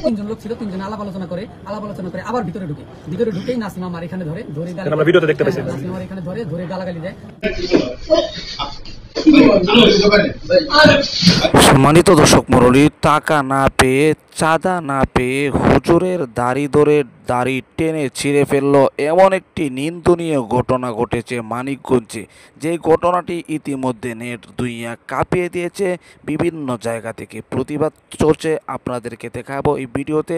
তিনজন লোক ছিল, তিনজন আলাপ আলোচনা করে আবার ভিতরে ঢুকেই নাসিমা আমার এখানে ধরে নাসিমা এখানে ধরে গালাগালি দেয়। সম্মানিত দর্শক মণ্ডলী, টাকা না পেয়ে, চাঁদা না পেয়ে হুজুরের দাড়ি টেনে ছিঁড়ে ফেলল, এমন একটি নিন্দনীয় ঘটনা ঘটেছে মানিকগঞ্জে। যে ঘটনাটি ইতিমধ্যে নেট দুনিয়া কাঁপিয়ে দিয়েছে। বিভিন্ন জায়গা থেকে প্রতিবাদ চলছে। আপনাদেরকে দেখাবো এই ভিডিওতে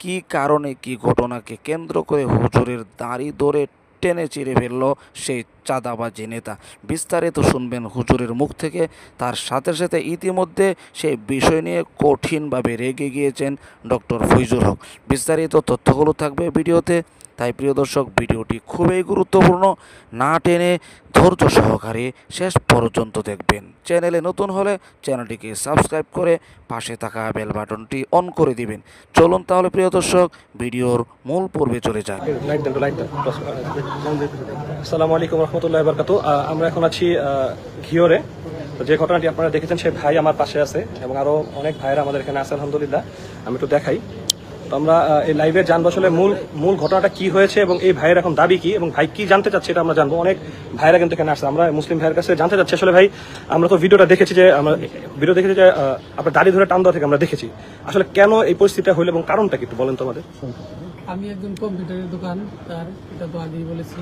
কি কারণে, কি ঘটনাকে কেন্দ্র করে হুজুরের দাড়ি ধরে টেনে চিড়ে ফেলল সেই চাঁদাবাজি নেতা। বিস্তারিত শুনবেন হুজুরের মুখ থেকে। তার সাথে সাথে ইতিমধ্যে সেই বিষয় নিয়ে কঠিনভাবে রেগে গিয়েছেন ডক্টর ফৈজুল হক। বিস্তারিত তথ্যগুলো থাকবে ভিডিওতে, তাই প্রিয় দর্শক ভিডিওটি খুবই গুরুত্বপূর্ণ, না টেনে ধৈর্য সহকারে শেষ পর্যন্ত দেখবেন। চ্যানেলে নতুন হলে চ্যানেলটিকে সাবস্ক্রাইব করে পাশে থাকা বেল বাটনটি অন করে দিবেন। চলুন তাহলে প্রিয় দর্শক ভিডিওর মূল পর্বে চলে যান। আসসালামু আলাইকুম রহমতুল্লাহি ওয়া বারাকাতুহু। আমরা এখন আছি ঘিওরে। যে ঘটনাটি আপনারা দেখেছেন সেই ভাই আমার পাশে আছে এবং আরো অনেক ভাইরা আমাদের এখানে আছে আলহামদুলিল্লাহ। আমি একটু দেখাই। তো আমরা এই লাইভে জানবো আসলে মূল ঘটনাটা কি হয়েছে এবং এই ভাইয়ের এখন দাবি কি এবং ভাই কি জানতে চাচ্ছে এটা আমরা জানবো। অনেক ভাইরা কিন্তু এখানে আসছে, আমরা মুসলিম ভাইয়ের কাছে জানতে চাচ্ছি আসলে ভাই, আমরা তো ভিডিও দেখেছি যে আপনার দাড়ি ধরে টান দেওয়া থেকে আমরা দেখেছি, আসলে কেন এই পরিস্থিতিটা হইলো এবং কারণটা কি একটু বলেন তো আমাদের। আমি একজন কম্পিউটারের দোকান, তার এটা তো আগেই বলেছি।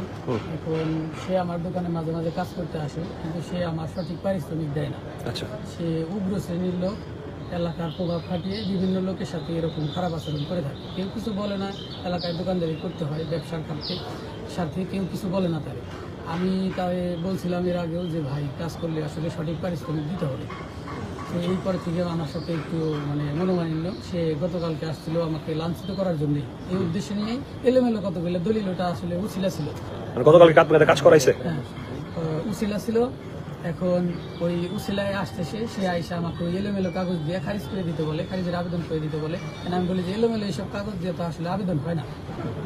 এখন সে আমার দোকানে মাঝে মাঝে কাজ করতে আসে, কিন্তু সে আমার সঠিক পারিশ্রমিক দেয় না। আচ্ছা, সে উগ্র শ্রেণীর লোক, এলাকার প্রভাব খাটিয়ে বিভিন্ন লোকের সাথে এরকম খারাপ আচরণ করে থাকে। কেউ কিছু বলে না, এলাকায় দোকানদারি করতে হয় ব্যবসার স্বার্থে, কেউ কিছু বলে না তারে। আমি তাই বলছিলাম এর আগেও যে ভাই, কাজ করলে আসলে সঠিক পারিশ্রমিক দিতে হবে। তো এই পরে থেকে আমার সাথে একটু মনোমালিন্য। সে গতকালকে আসছিল আমাকে লাঞ্ছিত করার জন্য, এই উদ্দেশ্য নিয়েই এলোমেলো কতগুলো দলিল, ওটা আসলে উছিলা ছিল। গতকালকে কাজ করাইছে, হ্যাঁ উছিলা ছিল। এখন ওই উছিলায় আসতেছে, সে আইসা আমাকে ওই এলোমেলো কাগজ দিয়ে খারিজ করে দিতে বলে, খারিজের আবেদন করে দিতে বলে। আমি বলি যে এলোমেলো এইসব কাগজ দিয়ে তো আসলে আবেদন হয় না,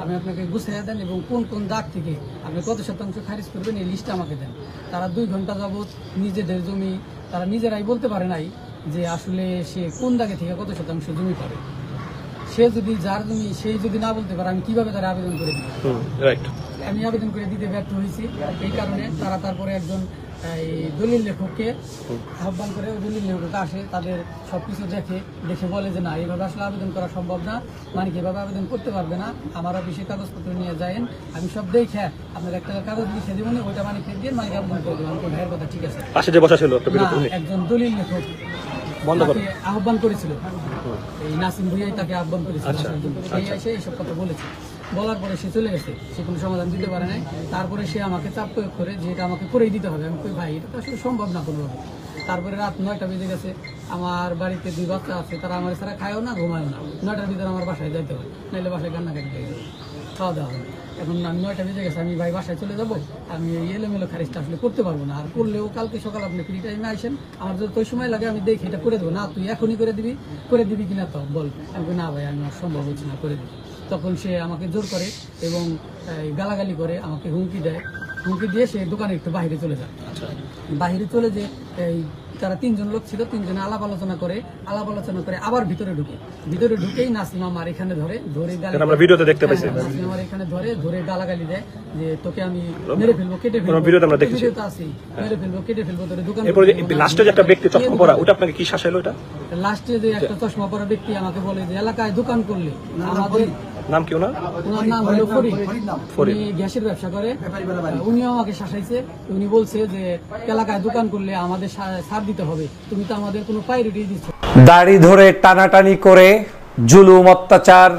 আপনি আপনাকে গুছিয়ে দেন এবং কোন কোন দাগ থেকে আপনি কত শতাংশ খারিজ করবেন এই লিস্টটা আমাকে দেন। তারা 2 ঘন্টা যাবৎ নিজেদের জমি তারা নিজেরাই বলতে পারে নাই যে আসলে সে কোন দাগে থেকে কত শতাংশ জমি পাবে। সে যদি যার জমি সেই যদি না বলতে পারে, আমি কিভাবে তারা আবেদন করে দিব? আমি আবেদন করে দিতে ব্যর্থ হয়েছি। এই কারণে তারা তারপরে একজন দলিল লেখককে আহ্বান করে, দলিল লেখক আসে, তাদের সবকিছু দেখে বলে যে না, এইভাবে আসলে আবেদন করা সম্ভব না, মানে এভাবে আবেদন করতে পারবে না, আমার অফিসে কাগজপত্র নিয়ে যায়েন, আমি সব দেখে আপনার একটা কাগজ লিখে দেবো, ওইটা মানিক দিয়ে মানিক আবেদন করে দেবো। আমার ভাইয়ের কথা ঠিক আছে। একজন দলিল লেখক আহ্বান করেছিল, এই নাসিম ভুইয়াই তাকে আহ্বান করেছিল, সেই এসে এইসব কথা বলেছে। বলার পরে সে চলে গেছে, সে কোনো সমাধান দিতে পারে নাই। তারপরে সে আমাকে চাপ প্রয়োগ করে যে এটা আমাকে করেই দিতে হবে। আমি কই ভাই, এটা তো আসলে সম্ভব না কোনোভাবে। তারপরে রাত 9টা বেজে গেছে, আমার বাড়িতে 2 বাচ্চা আছে, তারা আমার ছাড়া খায়ও না, ঘুমায়ও না। 9টার ভিতরে আমার বাসায় যাইতে হয়, নাহলে বাসায় কান্নাকাটি হয়ে যাবে, খাওয়া দাওয়া হবে। এখন 9টা বেজে গেছে, আমি ভাই বাসায় চলে যাবো, আমি এই এলোমেলো খারিজটা আসলে করতে পারবো না। আর করলেও কালকে সকাল আপনি ফ্রি টাইমে আসেন, আমার যদি ওই সময় লাগে আমি দেখি এটা করে দেবো। না তুই এখনই করে দিবি কিনা তো বল। আমি না ভাই, আমি সম্ভব হচ্ছে না, করে দিবি। তখন সে আমাকে জোর করে এবং গালাগালি করে, আমাকে হুমকি দিয়ে সে দোকানে একটু বাইরে চলে যায়। বাইরে চলে যে তারা 3জন লোক ছিল, 3জনে আলাপ আলোচনা করে আবার ভিতরে ঢুকেই নাসিমা আমার এখানে ধরে আমরা ভিডিওতে দেখতে পাইছি, নাসিমা আমার এখানে ধরে গালাগালি দেয় যে তোকে আমি মেরে ফেলবো, কেটে ফেলবো। ভিডিওতে আমরা দেখেছি, মেরে ফেলবো, কেটে ফেলবো তোর দোকান। এরপরে লাস্টে যে একটা ব্যক্তি চশমা পরা, ওটা আপনাকে কি শাসাইলো? এটা লাস্টে যে একটা চশমা পরা ব্যক্তি আমাকে বলে যে এলাকায় দোকান করলে আমাদের নাম কি ওনার নাম হলো ফরিদ, উনি গ্যাসের ব্যবসা করে। উনিও আমাকে শাসাইছে, উনি বলছে যে এলাকায় দোকান করলে আমাদের ছাড় দিতে হবে, তুমি তো আমাদের কোনো প্রায়োরিটি দিচ্ছ। দাড়ি ধরে টানাটানি করে জুলুম, অত্যাচার,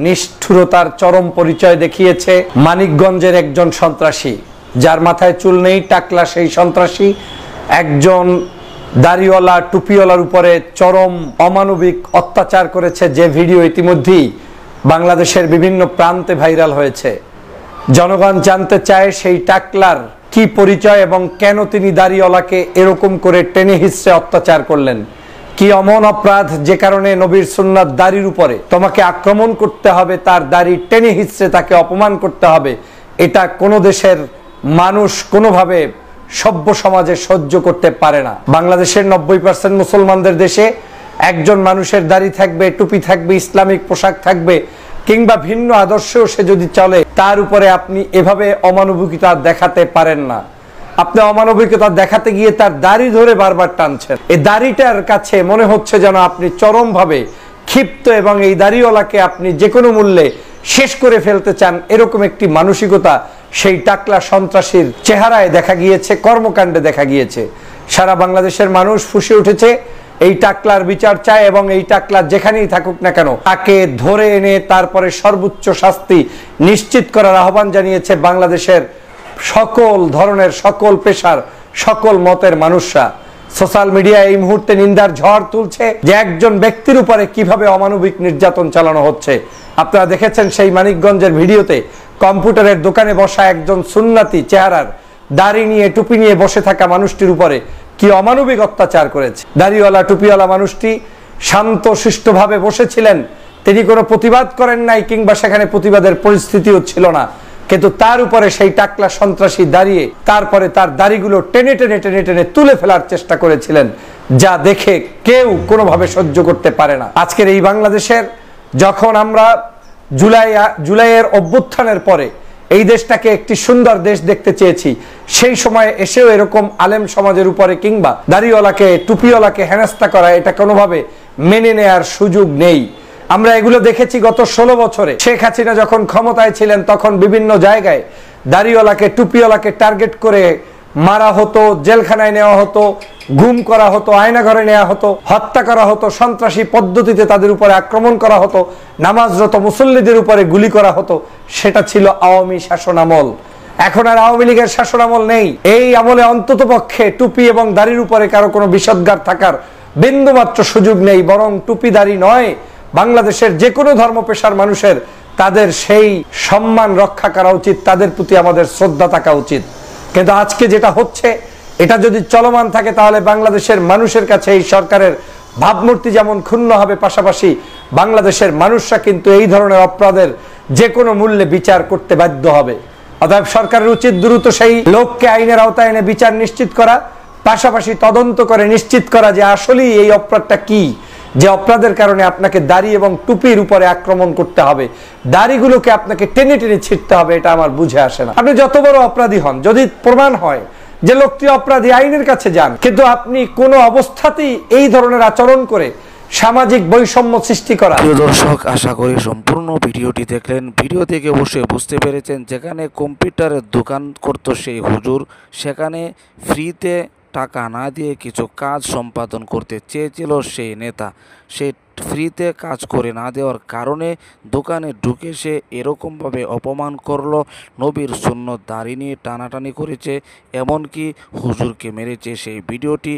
নিষ্ঠুরতার চরম পরিচয় দেখিয়েছে মানিকগঞ্জের একজন সন্ত্রাসী, যার মাথায় চুল নেই, টাকলা সেই সন্ত্রাসী। একজন দাড়িওয়ালা টুপিওয়ালার উপরে চরম অমানবিক অত্যাচার করেছে, যে ভিডিও ইতিমধ্যেই বাংলাদেশের বিভিন্ন প্রান্তে ভাইরাল হয়েছে। জনগণ জানতে চায় সেই টাকলার কি পরিচয় এবং কেন তিনি দাড়িওয়ালাকে এরকম করে টেনে হিঁচড়ে অত্যাচার করলেন। কি অমন অপরাধ যে কারণে নবীর সুন্নাত দাড়ির উপরে তোমাকে আক্রমণ করতে হবে, তার দাড়ি টেনে হিঁচড়ে তাকে অপমান করতে হবে, এটা কোন দেশের মানুষ কোনোভাবে সভ্য সমাজে সহ্য করতে পারে না। বাংলাদেশের 90% মুসলমানদের দেশে একজন মানুষের দাড়ি থাকবে, টুপি থাকবে, ইসলামিক পোশাক থাকবে, কিংবা ভিন্ন আদর্শেও সে যদি চলে, তার উপরে আপনি এভাবে অমানবিকতা দেখাতে পারেন না। আপনি অমানবিকতা দেখাতে গিয়ে তার দাড়ি ধরে বারবার টানছেন। এই দাড়িটার কাছে মনে হচ্ছে যেন আপনি চরমভাবে ক্ষিপ্ত এবং এই দাড়িওয়ালাকে আপনি যে কোনো মূল্যে শেষ করে ফেলতে চান, এরকম একটি মানসিকতা সেই টাকলা সন্ত্রাসীর চেহারায় দেখা গিয়েছে, কর্মকাণ্ডে দেখা গিয়েছে। সারা বাংলাদেশের মানুষ ফুঁসে উঠেছে, এই টাকলার বিচার চায় এবং এই টাকলা যেখানেই থাকুক না কেন তাকে ধরে এনে তারপরে সর্বোচ্চ শাস্তি নিশ্চিত করার আহ্বান জানিয়েছে বাংলাদেশের সকল ধরনের, সকল পেশার, সকল মতের মানুষরা। সোশ্যাল মিডিয়ায় এই মুহূর্তে নিন্দার ঝড় তুলছে যে একজন ব্যক্তির উপরে কিভাবে অমানবিক নির্যাতন চালানো হচ্ছে। আপনারা দেখেছেন সেই মানিকগঞ্জের ভিডিওতে কম্পিউটারের দোকানে বসা একজন সুন্নাতি চেহারার দাড়ি নিয়ে, টুপি নিয়ে বসে থাকা মানুষটির উপরে কি অমানবিক অত্যাচার করেছে। দাড়িওয়ালা টুপিওয়ালা মানুষটি শান্ত শিষ্টভাবে বসেছিলেন, তিনি কোনো প্রতিবাদ করেন নাই, কিংবা সেখানে প্রতিবাদের পরিস্থিতিও ছিল না, কিন্তু তার উপরে সেই টাকলা সন্ত্রাসী দাঁড়িয়ে তারপরে তার দাড়িগুলো টেনে টেনে টেনে টেনে তুলে ফেলার চেষ্টা করেছিলেন, যা দেখে কেউ কোনোভাবে সহ্য করতে পারে না। আজকের এই বাংলাদেশের, যখন আমরা জুলাইয়ের অভ্যুত্থানের পরে এই দেশটাকে একটি সুন্দর দেশ দেখতে চেয়েছি, সেই সময় এসেও এরকম আলেম সমাজের উপরে কিংবা দাড়িওয়ালাকে, টুপিওয়ালাকে হেনস্থা করা, এটা কোনোভাবে মেনে নেয়ার সুযোগ নেই। আমরা এগুলো দেখেছি গত 16 বছরে। শেখ হাসিনা যখন ক্ষমতায় ছিলেন তখন বিভিন্ন জায়গায় দাড়িওয়ালাকে, টুপিওয়ালাকে টার্গেট করে মারা হতো, জেলখানায় নেওয়া হতো, গুম করা হতো, আয়নাঘরে নেওয়া হতো, হত্যা করা হতো, সন্ত্রাসী পদ্ধতিতে তাদের উপরে আক্রমণ করা হতো, নামাজরত মুসল্লিদের উপরে গুলি করা হতো। সেটা ছিল আওয়ামী শাসনামল। এখন আর আওয়ামী লীগের শাসনামল নেই। এই আমলে অন্তত পক্ষে টুপি এবং দাড়ির উপরে কারো কোনো বিষোদ্গার থাকার বিন্দুমাত্র সুযোগ নেই, বরং টুপি দাড়ি নয়, বাংলাদেশের যে কোনো ধর্ম পেশার মানুষের তাদের সেই সম্মান রক্ষা করা উচিত, তাদের প্রতি আমাদের শ্রদ্ধা থাকা উচিত। কিন্তু আজকে যেটা হচ্ছে, এটা যদি চলমান থাকে তাহলে বাংলাদেশের মানুষের কাছে এই সরকারের ভাবমূর্তি যেমন ক্ষুণ্ণ হবে, পাশাপাশি বাংলাদেশের মানুষরা কিন্তু এই ধরনের অপরাধের যে কোনো মূল্যে বিচার করতে বাধ্য হবে। অতএব সরকারের উচিত দ্রুত সেই লোককে আইনের আওতায় এনে বিচার নিশ্চিত করা, পাশাপাশি তদন্ত করে নিশ্চিত করা যে আসলেই এই অপরাধটা কি, যে অপরাধের কারণে আপনাকে দাড়ি এবং টুপির উপরে আক্রমণ করতে হবে, দাড়িগুলোকে আপনাকে টেনে টেনে ছিঁড়তে হবে। এটা আমার বুঝে আসে না। আপনি যত বড় অপরাধী হন, যদি প্রমাণ হয় যে লোকটি অপরাধী, আইনের কাছে যান, কিন্তু আপনি কোনো অবস্থাতেই এই ধরনের আচরণ করে সামাজিক বৈষম্য সৃষ্টি করা। প্রিয় দর্শক, আশা করি সম্পূর্ণ ভিডিওটি দেখলেন। ভিডিও থেকে অবশ্যই বুঝতে পেরেছেন, যেখানে কম্পিউটারের দোকান করত সেই হুজুর, সেখানে ফ্রিতে টাকা না দিয়ে কিছু কাজ সম্পাদন করতে চেয়েছিল সেই নেতা। সে ফ্রিতে কাজ করে না দেওয়ার কারণে দোকানে ঢুকে সে এরকমভাবে অপমান করলো, নবীর সুন্নত দাড়ি নিয়ে টানাটানি করেছে, এমনকি হুজুরকে মেরেছে। সেই ভিডিওটি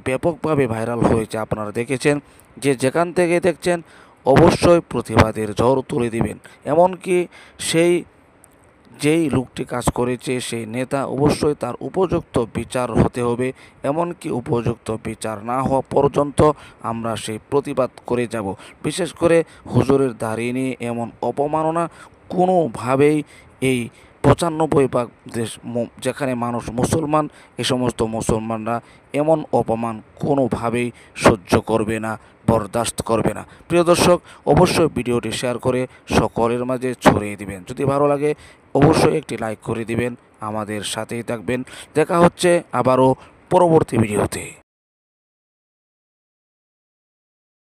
ব্যাপকভাবে ভাইরাল হয়েছে, আপনারা দেখেছেন। যেখান থেকে দেখছেন অবশ্যই প্রতিবাদের ঝড় তুলে দিবেন। এমনকি যেই লোকটি কাজ করেছে সেই নেতা, অবশ্যই তার উপযুক্ত বিচার হতে হবে। এমনকি উপযুক্ত বিচার না হওয়া পর্যন্ত আমরা সেই প্রতিবাদ করে যাব। বিশেষ করে হুজুরের দাড়ি নিয়ে এমন অপমাননা কোনোভাবেই এই 95 ভাগ দেশ যেখানে মানুষ মুসলমান, এ সমস্ত মুসলমানরা এমন অপমান কোনোভাবেই সহ্য করবে না, বরদাস্ত করবে না। প্রিয় দর্শক, অবশ্যই ভিডিওটি শেয়ার করে সকলের মাঝে ছড়িয়ে দিবেন। যদি ভালো লাগে অবশ্যই একটি লাইক করে দিবেন, আমাদের সাথেই থাকবেন। দেখা হচ্ছে আবারও পরবর্তী ভিডিওতে।